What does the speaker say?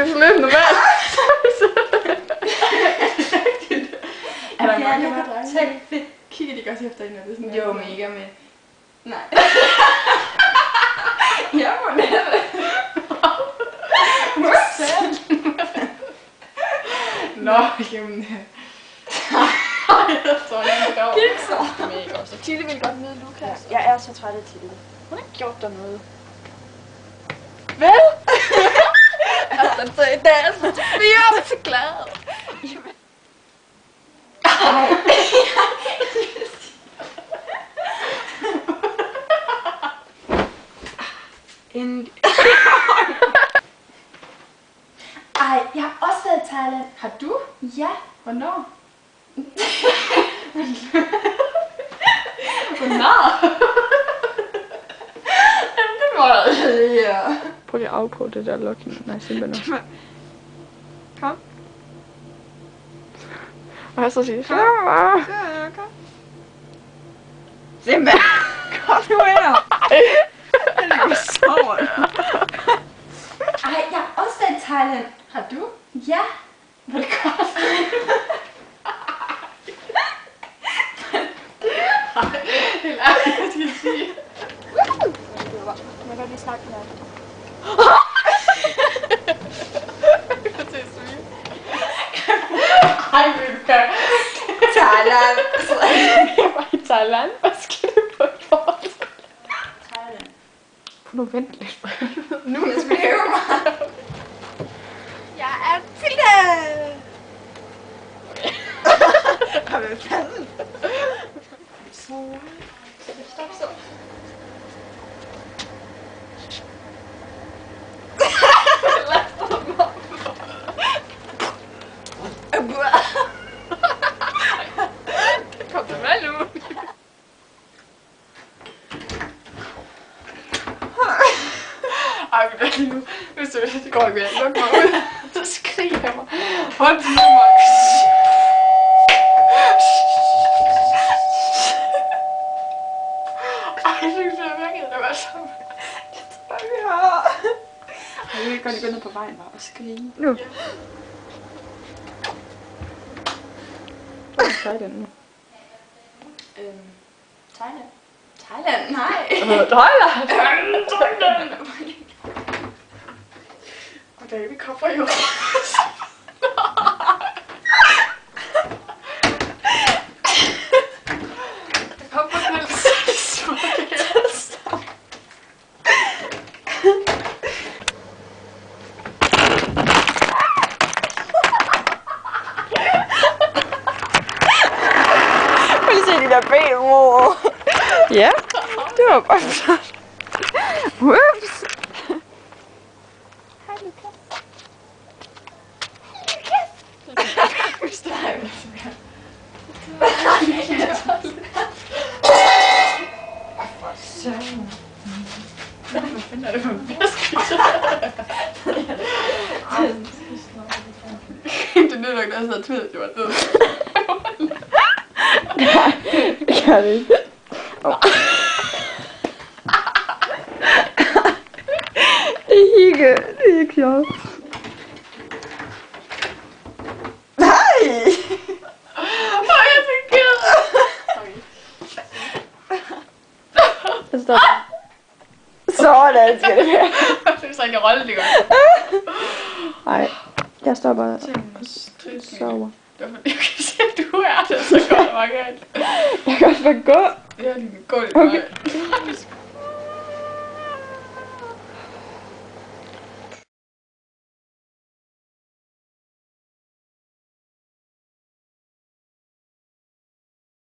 skal lidt normalt. Er der mange drenge? Tag fedt. Kigger de godt efter hende, når det sådan Jo, mega med. Nej. Jeg må netop. Hvor sandt? Nå, jamen. Jeg tror ikke, Gik så. mega også. Tilde vil godt møde Lukas. Jeg er så træt af Tilde. Hun har ikke gjort dig noget. Vel? Altså, så i dag er jeg så glad. Ej, jeg har også været i Thailand. Har du? Ja. Hvornår? Hvornår? Det var ja. Prøv lige at afprøve det der locking. Nej, simpelthen. Kom. Og jeg så siger, kom. Simpelthen. Kom nu her. Det er så. Ej, jeg har også været i Thailand. Har du? Ja. Hvor det godt. Helt ærligt, jeg skal sige. Man kan lige snakke med dig. Ej, Lukas. Thailand. Jeg var i Thailand. Hvad skal du på for? Thailand. Nu vent lidt. Nu jeg skal hæve mig. Jeg er Tilde! Kom med fanden. Stop så. Kom til mig nu. Ej, men det er lige nu. Hvis det går ikke mere. Luk mig ud. Så skriger jeg mig. Hold til mig. Ej, jeg synes, det er virkelig, det var så. Jeg vil godt gå ned på vejen bare og skrige. Nu. Hvad er det nu? Thailand. Thailand? Nej. Thailand! Thailand! Goddag, vi kommer jo. Jeg kommer på den smukke. Prøv lige se de der ben, mor. Ja, det var bare flot. Whoops! Hej, Lukas. Hvad fanden er det for en fisk? Det nytter ikke, at jeg sad og tvivl, at det var død. Nej, det gør det ikke. Det er ikke sjovt. Nej. Åh, jeg er så ked. Okay. Stop. Sådan skal det være. Det er sådan en rolle, det gør. Nej, jeg stopper og sover. Det var fordi, jeg kan se, at du er der, så går det meget galt. Jeg kan også bare gå. Ja, gå lidt Okay. meget.